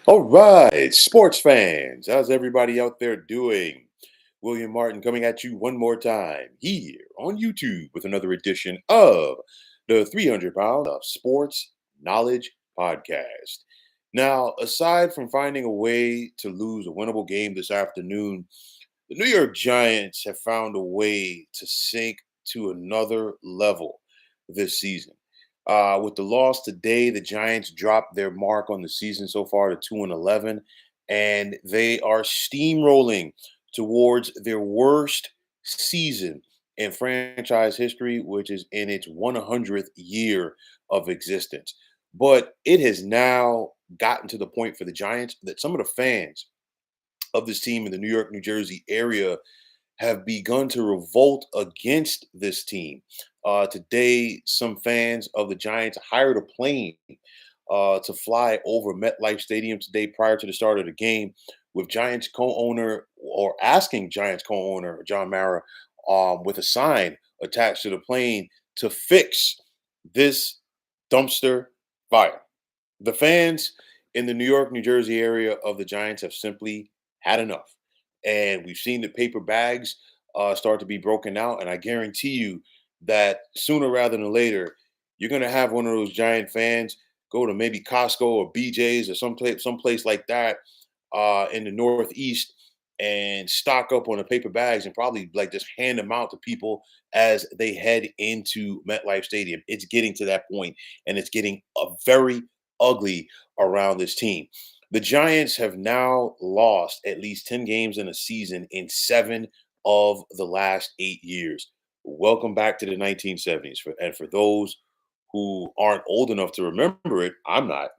All right, sports fans, how's everybody out there doing? William Martin coming at you one more time here on YouTube with another edition of the 300 Pounds of Sports Knowledge Podcast. Now, aside from finding a way to lose a winnable game this afternoon, the New York Giants have found a way to sink to another level this season. With the loss today, the Giants dropped their mark on the season so far to 2-11, and they are steamrolling towards their worst season in franchise history, which is in its 100th year of existence. But it has now gotten to the point for the Giants that some of the fans of this team in the New York, New Jersey area have begun to revolt against this team. Today, some fans of the Giants hired a plane to fly over MetLife Stadium today prior to the start of the game with Giants co-owner or asking Giants co-owner John Mara with a sign attached to the plane to fix this dumpster fire. The fans in the New York, New Jersey area of the Giants have simply had enough. And we've seen the paper bags start to be broken out. And I guarantee you that sooner rather than later, you're going to have one of those Giant fans go to maybe Costco or BJ's or someplace like that in the Northeast and stock up on the paper bags and probably like just hand them out to people as they head into MetLife Stadium. It's getting to that point, and it's getting a very ugly around this team. The Giants have now lost at least 10 games in a season in 7 of the last 8 years. Welcome back to the 1970s. And for those who aren't old enough to remember it, I'm not.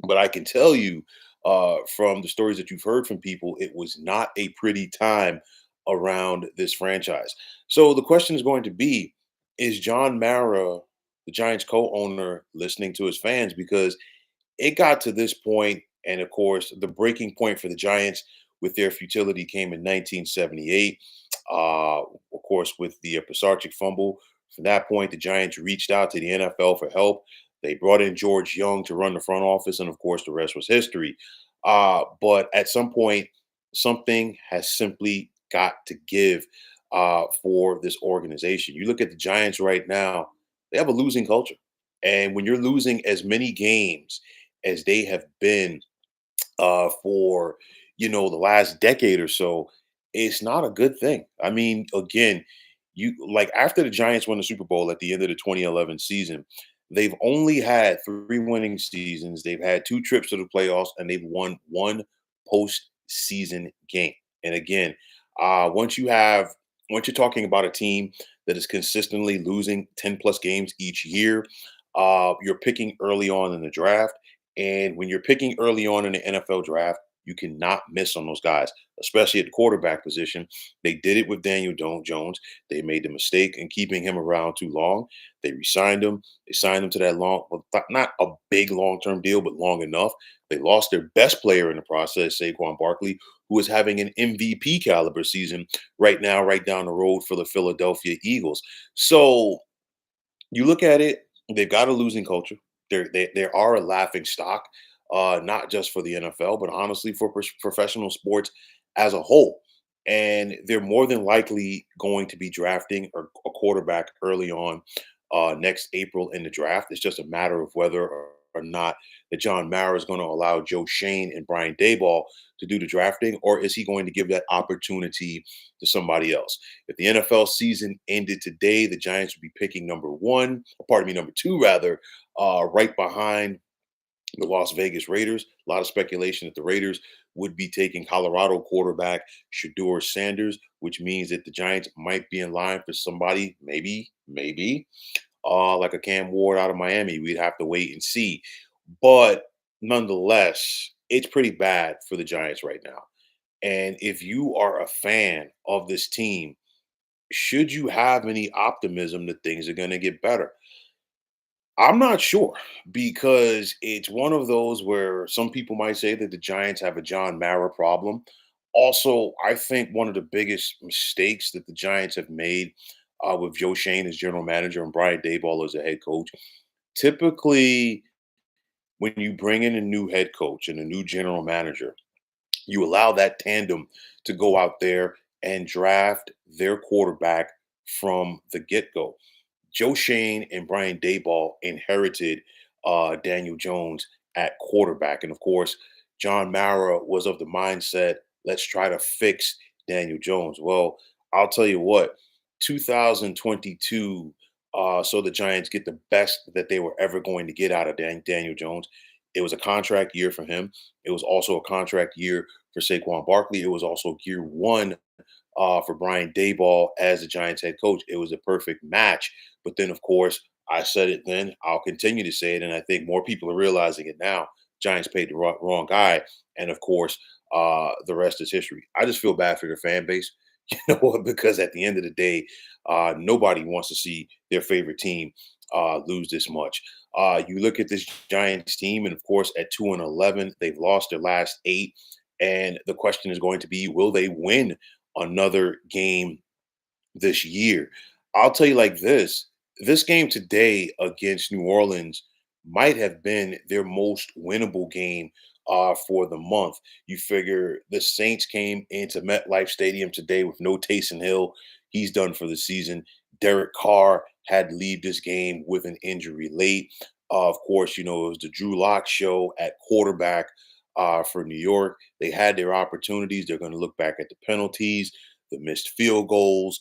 But I can tell you from the stories that you've heard from people, it was not a pretty time around this franchise. So the question is going to be, is John Mara, the Giants co-owner, listening to his fans? Because it got to this point, and of course, the breaking point for the Giants with their futility came in 1978. Of course, with the Pisarcik fumble. From that point, the Giants reached out to the NFL for help. They brought in George Young to run the front office, and of course, the rest was history. But at some point, something has simply got to give for this organization. You look at the Giants right now; they have a losing culture, and when you're losing as many games as they have been for the last decade or so, it's not a good thing. I mean, again, you like after the Giants won the Super Bowl at the end of the 2011 season, they've only had 3 winning seasons. They've had 2 trips to the playoffs, and they've won one postseason game. And again, once you're talking about a team that is consistently losing 10 plus games each year, you're picking early on in the draft. And when you're picking early on in the NFL draft, you cannot miss on those guys, especially at the quarterback position. They did it with Jones. They made the mistake in keeping him around too long. They re-signed him. They signed him to that not a big long-term deal, but long enough. They lost their best player in the process, Saquon Barkley, who is having an MVP caliber season right now, right down the road for the Philadelphia Eagles. So you look at it, they've got a losing culture. They are a laughing stock, not just for the NFL, but honestly for professional sports as a whole. And they're more than likely going to be drafting a quarterback early on next April in the draft. It's just a matter of whether or not that John Mara is going to allow Joe Shane and Brian Daboll to do the drafting, or is he going to give that opportunity to somebody else? If the NFL season ended today, the Giants would be picking number two, rather, right behind the Las Vegas Raiders. A lot of speculation that the Raiders would be taking Colorado quarterback Shador Sanders, which means that the Giants might be in line for somebody, maybe, like a Cam Ward out of Miami. We'd have to wait and see. But nonetheless, it's pretty bad for the Giants right now. And if you are a fan of this team, should you have any optimism that things are going to get better? I'm not sure because it's one of those where some people might say that the Giants have a John Mara problem. Also, I think one of the biggest mistakes that the Giants have made with Joe Shane as general manager and Brian Daboll as a head coach, typically when you bring in a new head coach and a new general manager, you allow that tandem to go out there and draft their quarterback from the get go. Joe Shane and Brian Daboll inherited Daniel Jones at quarterback. And of course, John Mara was of the mindset, let's try to fix Daniel Jones. Well, I'll tell you what, 2022 so the Giants get the best that they were ever going to get out of Daniel Jones. It was a contract year for him. It was also a contract year for Saquon Barkley. It was also year one for Brian Daboll as the Giants head coach. It was a perfect match. But then, of course, I said it then. I'll continue to say it. And I think more people are realizing it now. Giants paid the wrong guy. And of course, the rest is history. I just feel bad for your fan base, because at the end of the day, nobody wants to see their favorite team lose this much. You look at this Giants team, and of course, at 2-11, they've lost their last 8. And the question is going to be, will they win another game this year? I'll tell you like this game today against New Orleans might have been their most winnable game for the month. You figure the Saints came into MetLife Stadium today with no Taysom Hill. He's done for the season. Derek Carr had to leave this game with an injury late. Of course, it was the Drew Lock show at quarterback for New York. They had their opportunities. They're going to look back at the penalties, the missed field goals,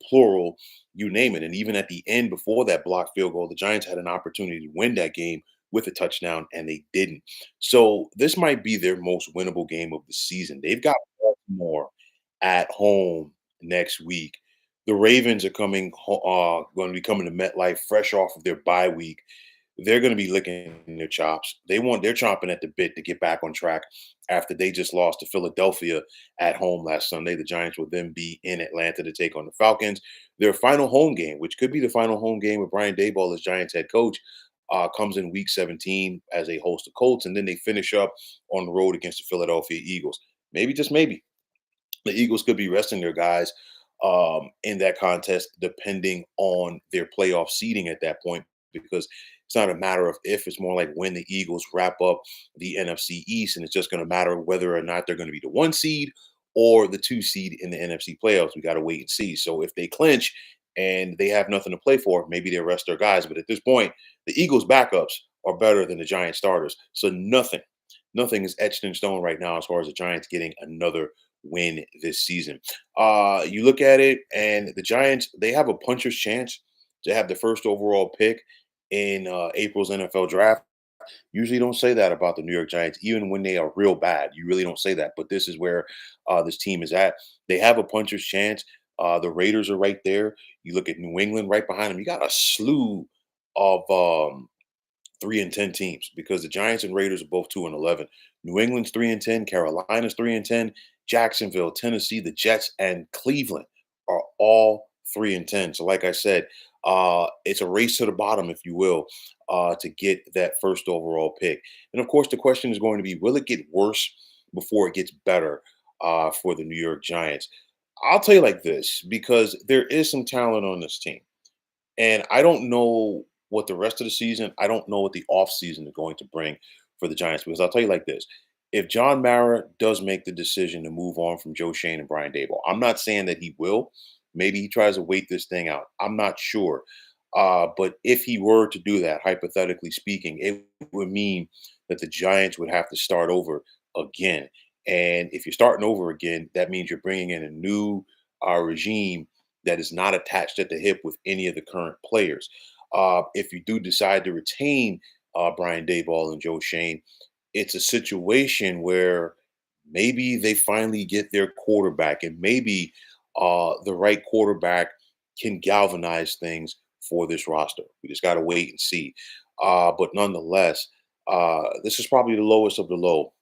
plural, you name it. And even at the end, before that blocked field goal, the Giants had an opportunity to win that game with a touchdown, and they didn't. So this might be their most winnable game of the season. They've got Baltimore at home next week. The Ravens are going to be coming to MetLife fresh off of their bye week. They're going to be licking their chops. They're chomping at the bit to get back on track after they just lost to Philadelphia at home last Sunday. The Giants will then be in Atlanta to take on the Falcons. Their final home game, which could be the final home game with Brian Daboll as Giants head coach, comes in week 17 as they host the Colts, and then they finish up on the road against the Philadelphia Eagles. Maybe, just maybe, the Eagles could be resting their guys in that contest, depending on their playoff seeding at that point, because it's not a matter of if, it's more like when the Eagles wrap up the NFC East, and it's just going to matter whether or not they're going to be the 1 seed or the 2 seed in the NFC playoffs. We got to wait and see. So if they clinch and they have nothing to play for, maybe they rest their guys. But at this point, the Eagles' backups are better than the Giants' starters. So nothing is etched in stone right now as far as the Giants getting another win this season. You look at it, and the Giants, they have a puncher's chance to have the first overall pick in April's NFL draft. Usually don't say that about the New York Giants, even when they are real bad. You really don't say that. But this is where this team is at. They have a puncher's chance. The Raiders are right there. You look at New England right behind them. You got a slew of 3-10 teams, because the Giants and Raiders are both 2-11. New England's 3-10. Carolina's 3-10. Jacksonville, Tennessee, the Jets, and Cleveland are all 3-10. So, like I said, it's a race to the bottom, if you will, to get that first overall pick. And of course, the question is going to be, will it get worse before it gets better for the New York Giants? I'll tell you like this, because there is some talent on this team. And I don't know what the rest of the season, I don't know what the off season is going to bring for the Giants. Because I'll tell you like this. If John Mara does make the decision to move on from Joe Shane and Brian Daboll, I'm not saying that he will. Maybe he tries to wait this thing out. I'm not sure. But if he were to do that, hypothetically speaking, it would mean that the Giants would have to start over again. And if you're starting over again, that means you're bringing in a new regime that is not attached at the hip with any of the current players. If you do decide to retain Brian Daboll and Joe Shane, it's a situation where maybe they finally get their quarterback, and maybe the right quarterback can galvanize things for this roster. We just got to wait and see. But nonetheless, this is probably the lowest of the low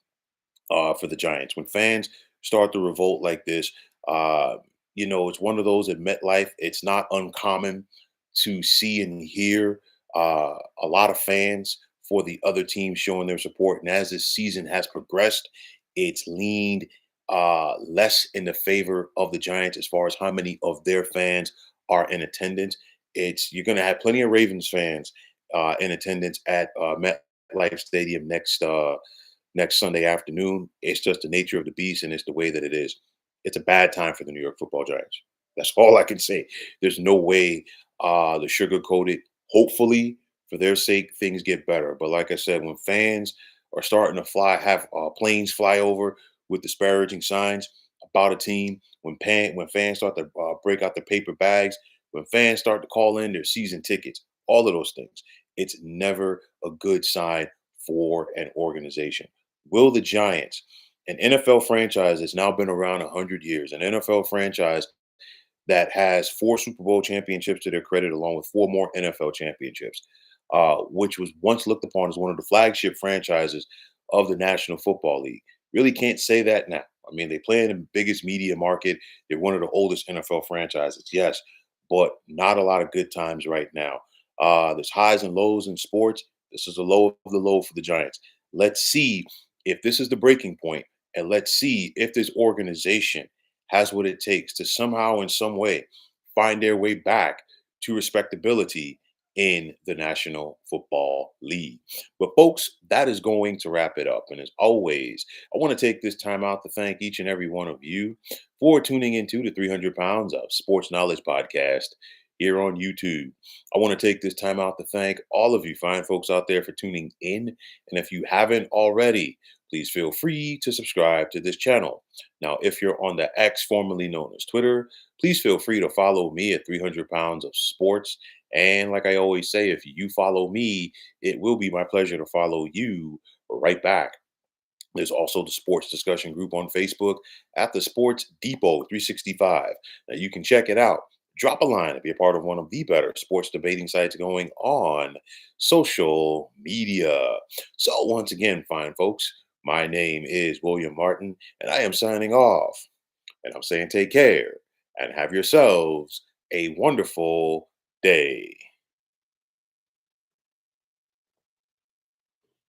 for the Giants. When fans start to revolt like this, it's one of those at MetLife. It's not uncommon to see and hear a lot of fans for the other team showing their support. And as this season has progressed, it's leaned less in the favor of the Giants as far as how many of their fans are in attendance. You're going to have plenty of Ravens fans in attendance at MetLife Stadium next Sunday afternoon. It's just the nature of the beast, and it's the way that it is. It's a bad time for the New York Football Giants. That's all I can say. There's no way to sugarcoat it. Hopefully, for their sake, things get better. But like I said, when fans are starting to have planes fly over with disparaging signs about a team, when fans start to break out the paper bags, when fans start to call in their season tickets, all of those things, it's never a good sign for an organization. Will the Giants, an NFL franchise that's now been around 100 years, an NFL franchise that has 4 Super Bowl championships to their credit, along with 4 more NFL championships, which was once looked upon as one of the flagship franchises of the National Football League. Really can't say that now. I mean, they play in the biggest media market. They're one of the oldest NFL franchises, yes, but not a lot of good times right now. There's highs and lows in sports. This is a low of the low for the Giants. Let's see if this is the breaking point, and let's see if this organization has what it takes to somehow, in some way, find their way back to respectability in the National Football League. But, folks, that is going to wrap it up. And as always, I want to take this time out to thank each and every one of you for tuning into the 300 Pounds of Sports Knowledge podcast here on YouTube. I want to take this time out to thank all of you fine folks out there for tuning in. And if you haven't already, please feel free to subscribe to this channel. Now, if you're on the X, formerly known as Twitter, please feel free to follow me at 300 Pounds of Sports. And like I always say, if you follow me, it will be my pleasure to follow you right back. There's also the sports discussion group on Facebook at the Sports Depot 365. Now, you can check it out. Drop a line and be a part of one of the better sports debating sites going on social media. So, once again, fine folks, my name is William Martin, and I am signing off. And I'm saying take care and have yourselves a wonderful day.